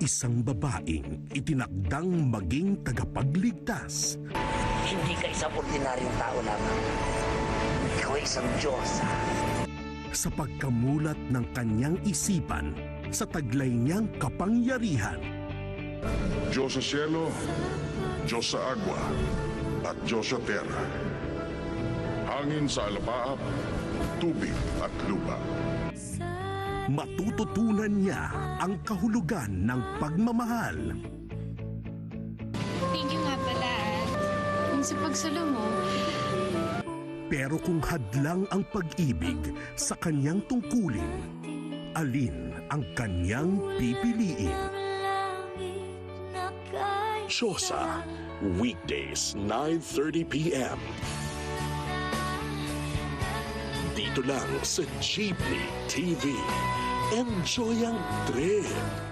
Isang babaeng itinakdang maging tagapagligtas. Hindi ka isang ordinaryong tao lamang. Ikaw ay isang Diyosa. Sa pagkamulat ng kanyang isipan sa taglay niyang kapangyarihan. Diyos sa cielo, Diyos sa agwa, at Diyos sa terra. Hangin sa alapaap, tubig at lupa. Matututunan niya ang kahulugan ng pagmamahal. Thank you nga pala. Yung sa pagsalo mo, Pero kung hadlang ang pag-ibig sa kanyang tungkulin, alin ang kanyang pipiliin? Diyosa, weekdays 9:30 p.m. Dito lang sa Jeepney TV. Enjoy ang trip!